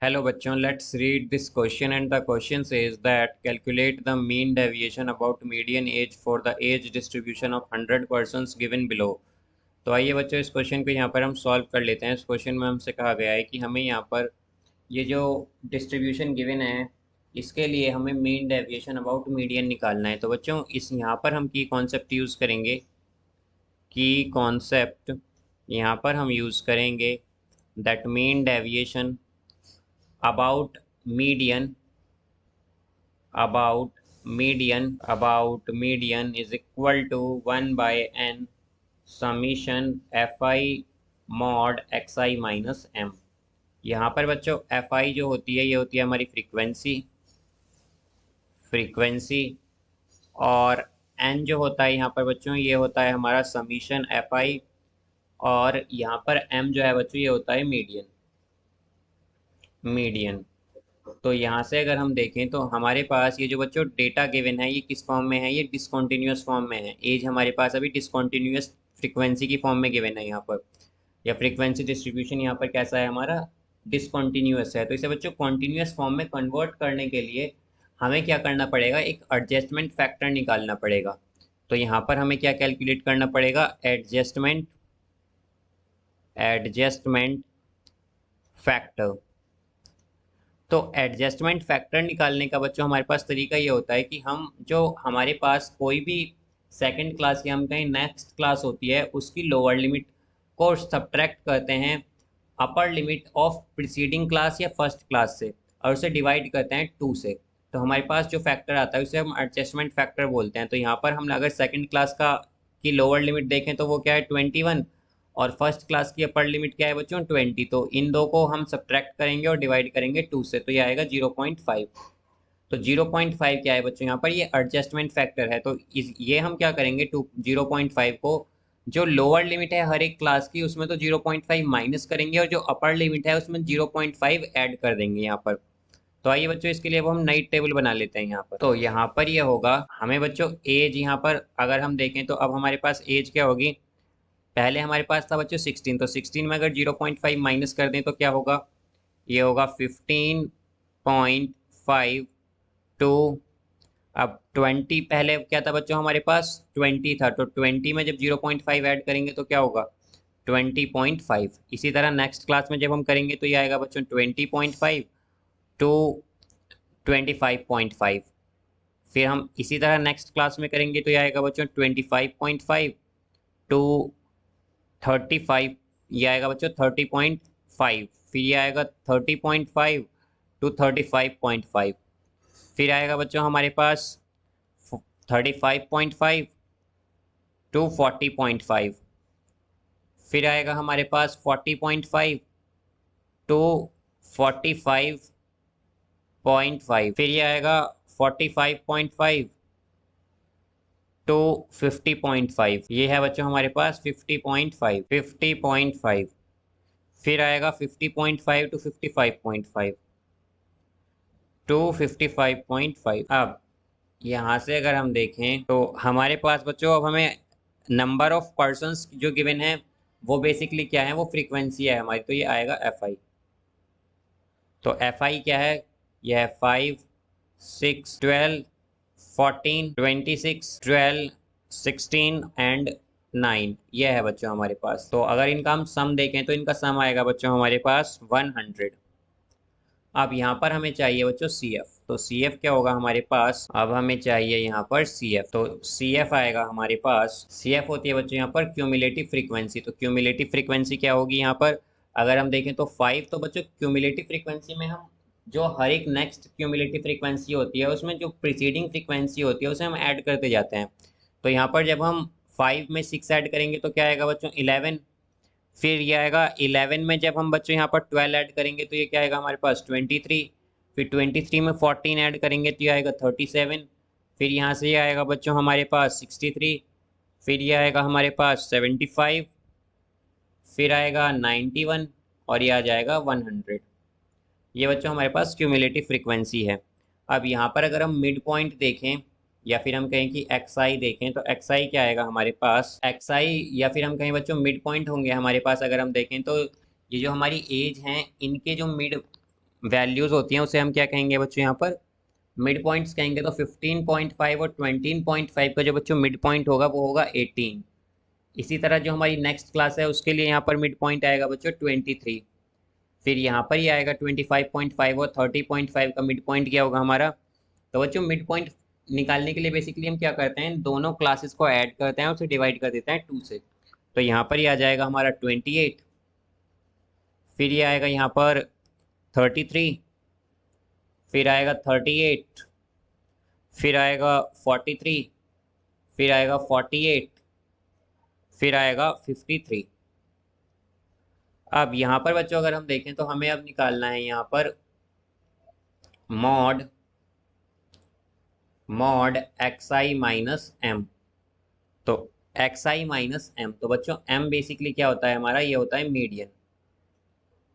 Hello बच्चों, let's read this question and the question says that calculate the mean deviation about median age for the age distribution of 100 persons given below। तो आइए बच्चों इस question को यहाँ पर हम सॉल्व कर लेते हैं। इस क्वेश्चन में हमसे कहा गया है कि हमें यहाँ पर ये जो डिस्ट्रीब्यूशन गिवन है इसके लिए हमें मीन डेविएशन अबाउट मीडियन निकालना है। तो बच्चों इस यहाँ पर हम की कॉन्सेप्ट यूज़ करेंगे, की कॉन्सेप्ट यहाँ पर हम यूज़ करेंगे that mean deviation about median is equal to 1 by n summation fi mod xi minus m। यहाँ पर बच्चों fi जो होती है ये होती है हमारी फ्रीक्वेंसी और n जो होता है यहाँ पर बच्चों ये होता है हमारा समीशन fi और यहाँ पर m जो है बच्चों ये होता है मीडियन। तो यहाँ से अगर हम देखें तो हमारे पास ये जो बच्चों डेटा गिवन है ये किस फॉर्म में है, ये डिसकंटिन्यूअस फॉर्म में है। एज हमारे पास अभी डिसकंटिन्यूअस फ्रीक्वेंसी की फॉर्म में गिवन है यहाँ पर, या फ्रीक्वेंसी डिस्ट्रीब्यूशन यहाँ पर कैसा है हमारा डिसकंटिन्यूअस है। तो इसे बच्चों कॉन्टिन्यूअस फॉर्म में कन्वर्ट करने के लिए हमें क्या करना पड़ेगा, एक एडजस्टमेंट फैक्टर निकालना पड़ेगा। तो यहाँ पर हमें क्या कैलकुलेट करना पड़ेगा, एडजस्टमेंट फैक्टर। तो एडजस्टमेंट फैक्टर निकालने का बच्चों हमारे पास तरीका ये होता है कि हम जो हमारे पास कोई भी सेकंड क्लास या हम कहीं नेक्स्ट क्लास होती है उसकी लोअर लिमिट को सब्ट्रैक्ट करते हैं upper limit of preceding class या फर्स्ट क्लास से और उसे डिवाइड करते हैं 2 से। तो हमारे पास जो फैक्टर आता है उसे हम एडजस्टमेंट फैक्टर बोलते हैं। तो यहाँ पर हम अगर सेकेंड क्लास का की लोअर लिमिट देखें तो वो क्या है 21 और फर्स्ट क्लास की अपर लिमिट क्या है बच्चों 20। तो इन दो को हम सब्ट्रैक्ट करेंगे और डिवाइड करेंगे 2 से, तो ये आएगा 0.5। तो 0.5 क्या है बच्चों यहाँ पर, ये एडजस्टमेंट फैक्टर है। तो ये हम क्या करेंगे 0.5 को जो लोअर लिमिट है हर एक क्लास की उसमें तो 0.5 माइनस करेंगे और जो अपर लिमिट है उसमें 0.5 ऐड कर देंगे यहाँ पर। तो आइए बच्चों इसके लिए अब हम नई टेबल बना लेते हैं यहाँ पर। तो यहाँ पर ये होगा हमें बच्चों एज, यहाँ पर अगर हम देखें तो अब हमारे पास एज क्या होगी, पहले हमारे पास था बच्चों 16। तो 16 में अगर 0.5 माइनस कर दें तो क्या होगा, ये होगा 15.5 टू, अब 20 पहले क्या था बच्चों हमारे पास 20 था, तो 20 में जब 0.5 ऐड करेंगे तो क्या होगा 20.5। इसी तरह नेक्स्ट क्लास में जब हम करेंगे तो ये आएगा बच्चों 20.5 टू 25.5। फिर हम इसी तरह नेक्स्ट क्लास में करेंगे तो ये आएगा बच्चों 25.5 टू 35, ये आएगा बच्चों 30.5। फिर ये आएगा 30.5 टू 35.5। फिर आएगा बच्चों हमारे पास 35.5 टू 40.5। फिर आएगा हमारे पास 40.5 टू 45.5। फिर ये आएगा 45.5 टू 50.5। ये है बच्चों हमारे पास 50.5। फिर आएगा 50.5 टू 55.5 टू 55.5। अब यहाँ से अगर हम देखें तो हमारे पास बच्चों अब हमें नंबर ऑफ पर्सन्स जो गिवन है वो बेसिकली क्या है, वो फ्रीक्वेंसी है हमारी। तो ये आएगा fi। तो fi क्या है, यह है 5, 6, 12, 14, 26, 12, 16 एंड 9। यह है बच्चों हमारे पास। तो अगर इनका हम सम देखें तो इनका सम आएगा बच्चों हमारे पास 100। अब यहाँ पर हमें चाहिए बच्चों CF। तो CF क्या होगा हमारे पास, अब हमें चाहिए यहाँ पर CF। तो CF आएगा हमारे पास, CF होती है बच्चों यहाँ पर क्यूमुलेटिव फ्रीक्वेंसी। तो क्यूमुलेटिव फ्रीक्वेंसी क्या होगी यहाँ पर, अगर हम देखें तो 5। तो बच्चों क्यूमुलेटिव फ्रीक्वेंसी में हम जो हर एक नेक्स्ट क्यूमुलेटिव फ्रीक्वेंसी होती है उसमें जो प्रीसीडिंग फ्रीक्वेंसी होती है उसे हम ऐड करते जाते हैं। तो यहाँ पर जब हम 5 में 6 ऐड करेंगे तो क्या आएगा बच्चों 11। फिर ये आएगा 11 में जब हम बच्चों यहाँ पर 12 ऐड करेंगे तो ये क्या आएगा हमारे पास 23। फिर 23 में 14 ऐड करेंगे तो ये आएगा 37। फिर यहाँ से ये आएगा बच्चों हमारे पास 63। फिर ये आएगा हमारे पास 75। फिर आएगा 91 और ये आ जाएगा 100। ये बच्चों हमारे पास क्यूमुलेटिव फ्रीक्वेंसी है। अब यहाँ पर अगर हम मिड पॉइंट देखें या फिर हम कहें कि xi देखें तो xi क्या आएगा हमारे पास, xi या फिर हम कहें बच्चों मिड पॉइंट होंगे हमारे पास। अगर हम देखें तो ये जो हमारी एज हैं इनके जो वैल्यूज़ होती हैं उसे हम क्या कहेंगे बच्चों यहाँ पर मिड पॉइंट्स कहेंगे। तो 15.5 और 20.5 का जो बच्चों मिड पॉइंट होगा वो होगा 18। इसी तरह जो हमारी नेक्स्ट क्लास है उसके लिए यहाँ पर मिड पॉइंट आएगा बच्चों 23। फिर यहाँ पर ही आएगा 25.5 और 30.5 का मिड पॉइंट क्या होगा हमारा। तो बच्चों मिड पॉइंट निकालने के लिए बेसिकली हम क्या करते हैं, दोनों क्लासेस को ऐड करते हैं और उसे डिवाइड कर देते हैं 2 से। तो यहाँ पर ही आ जाएगा हमारा 28, फिर ये आएगा यहाँ पर 33, फिर आएगा 38, फिर आएगा 43, फिर आएगा 48, फिर आएगा 53। अब यहाँ पर बच्चों अगर हम देखें तो हमें अब निकालना है यहाँ पर mod x i minus m. तो एक्स आई माइनस एम, तो बच्चों एम बेसिकली क्या होता है हमारा, ये होता है मीडियन।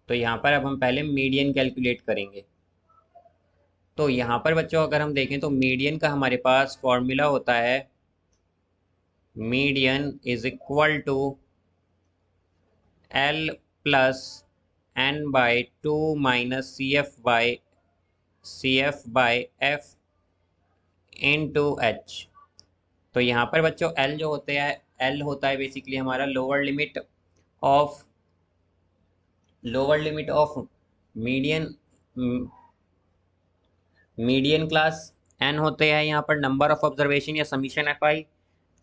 तो यहाँ पर अब हम पहले मीडियन कैलकुलेट करेंगे। तो यहाँ पर बच्चों अगर हम देखें तो मीडियन का हमारे पास फॉर्मूला होता है median is equal to l plus n by 2 minus c f by f into h. तो यहाँ पर बच्चों एल जो होते हैं, एल होता है बेसिकली हमारा of lower limit of median median class. N होते हैं यहाँ पर नंबर ऑफ ऑब्जर्वेशन या summation f i.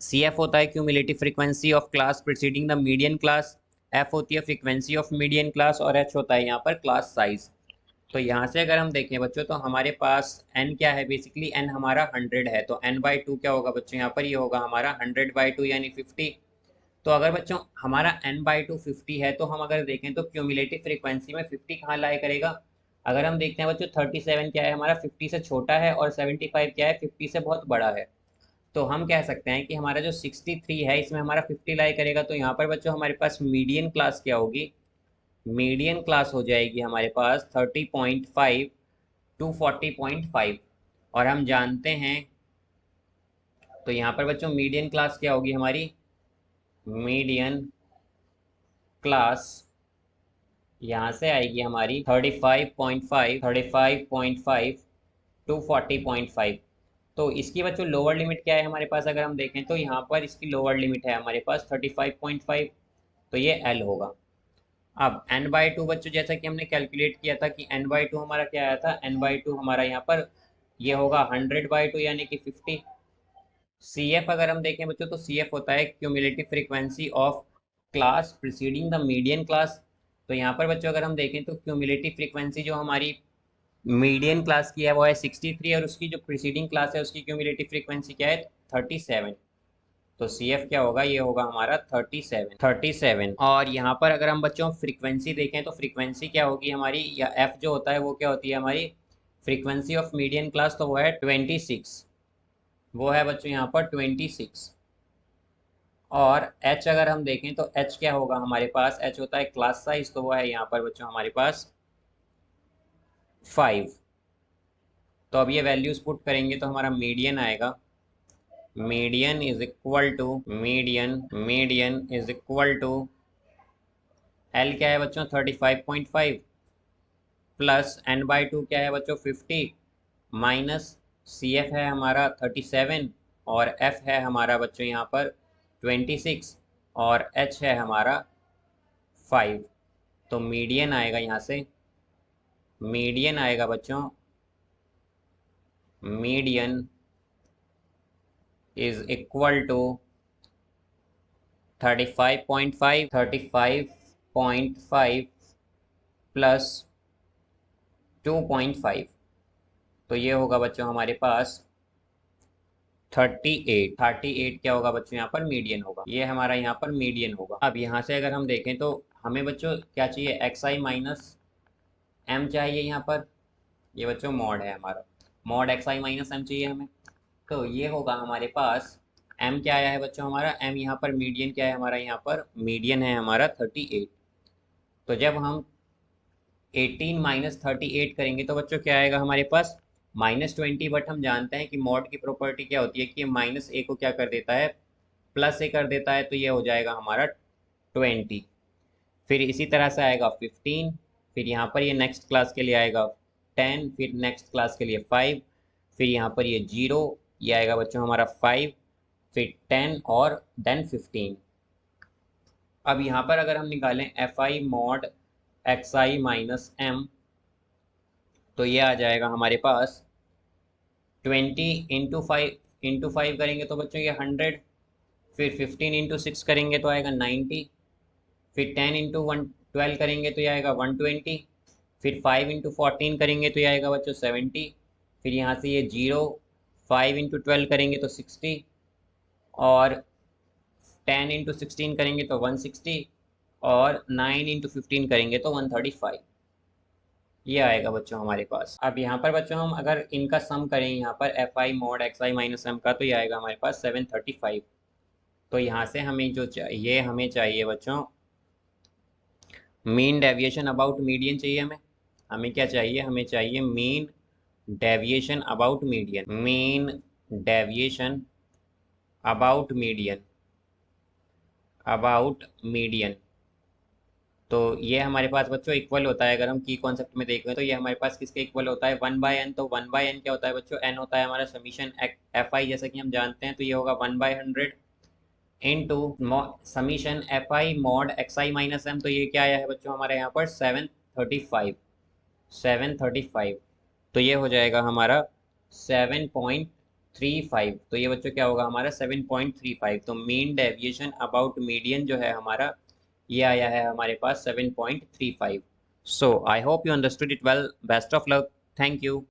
C f होता है cumulative frequency of class preceding the median class. F होती है फ्रीक्वेंसी ऑफ मीडियन क्लास और एच होता है यहाँ पर क्लास साइज। तो यहाँ से अगर हम देखें बच्चों तो हमारे पास n क्या है, बेसिकली n हमारा 100 है। तो n/2 क्या होगा बच्चों यहाँ पर, ये होगा हमारा 100/2 यानी 50। तो अगर बच्चों हमारा n/2 50 है तो हम अगर देखें तो क्यूमुलेटिव फ्रीक्वेंसी में 50 कहाँ लाया करेगा। अगर हम देखते हैं बच्चों 37 क्या है हमारा 50 से छोटा है और 75 क्या है 50 से बहुत बड़ा है। तो हम कह सकते हैं कि हमारा जो 63 है इसमें हमारा 50 लाई करेगा। तो यहाँ पर बच्चों हमारे पास मीडियन क्लास क्या होगी, मीडियन क्लास हो जाएगी हमारे पास 30.5 टू 40.5। और हम जानते हैं तो यहाँ पर बच्चों मीडियन क्लास क्या होगी हमारी, मीडियन क्लास यहाँ से आएगी हमारी 35.5 टू 40.5। तो इसकी बच्चों लोअर लिमिट क्या है हमारे पास, अगर हम देखें तो यहाँ पर इसकी लोअर लिमिट है हमारे पास 35.5। तो ये एल होगा। अब n/2 बच्चों जैसा कि हमने कैलकुलेट किया था कि n/2 हमारा क्या आया था, n/2 हमारा यहाँ पर ये होगा 100/2 यानी कि 50। सी एफ अगर हम देखें बच्चों तो सी एफ होता है cumulative frequency of class preceding the median class. तो यहाँ पर बच्चों अगर हम देखें तो क्यूमुलेटिव फ्रीक्वेंसी जो हमारी मीडियन क्लास की है वो है 63 और उसकी जो प्रीसीडिंग क्लास है उसकी क्यूमुलेटिव फ्रीक्वेंसी क्या है 37। तो सी एफ क्या होगा, ये होगा हमारा 37। और यहाँ पर अगर हम बच्चों फ्रीक्वेंसी देखें तो फ्रीक्वेंसी क्या होगी हमारी, या एफ जो होता है वो क्या होती है हमारी फ्रीक्वेंसी ऑफ मीडियन क्लास, तो वो है 26। वो है बच्चों यहाँ पर 26। और एच अगर हम देखें तो एच क्या होगा हमारे पास, एच होता है क्लास साइज, तो वो है यहाँ पर बच्चों हमारे पास 5। तो अब ये वैल्यूज पुट करेंगे तो हमारा मीडियन आएगा, median is equal to l क्या है बच्चों 35.5 प्लस n/2 क्या है बच्चों 50 माइनस सी एफ है हमारा 37 और एफ है हमारा बच्चों यहाँ पर 26 और एच है हमारा 5। तो मीडियन आएगा यहाँ से, मीडियन आएगा बच्चों, median is equal to 35.5 plus 2.5। तो ये होगा बच्चों हमारे पास 38 क्या होगा बच्चों यहाँ पर मीडियन होगा, ये हमारा यहाँ पर मीडियन होगा। अब यहाँ से अगर हम देखें तो हमें बच्चों क्या चाहिए, एक्स आई माइनस एम चाहिए यहाँ पर, ये बच्चों मॉड है हमारा, mod x i minus M चाहिए हमें। तो ये होगा हमारे पास एम क्या आया है बच्चों हमारा, एम यहाँ पर मीडियन क्या है हमारा, यहाँ पर मीडियन है हमारा 38। तो जब हम 18 माइनस 38 करेंगे तो बच्चों क्या आएगा हमारे पास -20। बट हम जानते हैं कि मॉड की प्रॉपर्टी क्या होती है कि माइनस ए को क्या कर देता है, प्लस ए कर देता है। तो ये हो जाएगा हमारा 20। फिर इसी तरह से आएगा 15, फिर यहाँ पर ये नेक्स्ट क्लास के लिए आएगा 10, फिर नेक्स्ट क्लास के लिए 5, फिर यहाँ पर ये 0, ये आएगा बच्चों हमारा 5, फिर 10 और देन 15। अब यहाँ पर अगर हम निकालें f i mod x i minus m, तो ये आ जाएगा हमारे पास 20 × 5 करेंगे तो बच्चों ये 100, फिर 15 × 6 करेंगे तो आएगा 90, फिर 10 × 12 करेंगे तो ये आएगा 120, फिर 5 × 14 करेंगे तो ये आएगा बच्चों 70, फिर यहाँ से ये 0, 5 × 12 करेंगे तो 60, और 10 × 16 करेंगे तो 160, और 9 × 15 करेंगे तो 135। ये आएगा बच्चों हमारे पास। अब यहाँ पर बच्चों हम अगर इनका सम करें यहाँ पर f i mod x i minus m का, तो ये आएगा हमारे पास 735। तो यहाँ से हमें जो चाहिए, हमें चाहिए बच्चों मीन डेविएशन अबाउट मीडियन चाहिए हमें। हमें क्या चाहिए, हमें चाहिए mean deviation about median, mean deviation about median, about median. तो ये हमारे पास बच्चों इक्वल होता है, अगर हम की कॉन्सेप्ट में देखें तो ये हमारे पास किसके इक्वल होता है, 1/n। तो 1/n क्या होता है बच्चों, n होता है हमारा समीशन एफ आई, जैसा कि हम जानते हैं। तो ये होगा 1/100 into summation f i mod x i minus m. तो ये क्या आया है बच्चों हमारे यहाँ पर 735, 735। तो ये हो जाएगा हमारा 7.35। तो ये बच्चों क्या होगा हमारा 7.35। तो मीन डेविएशन अबाउट मीडियन जो है हमारा, ये आया है हमारे पास 7.35। So I hope you understood it well. Best of luck. Thank you.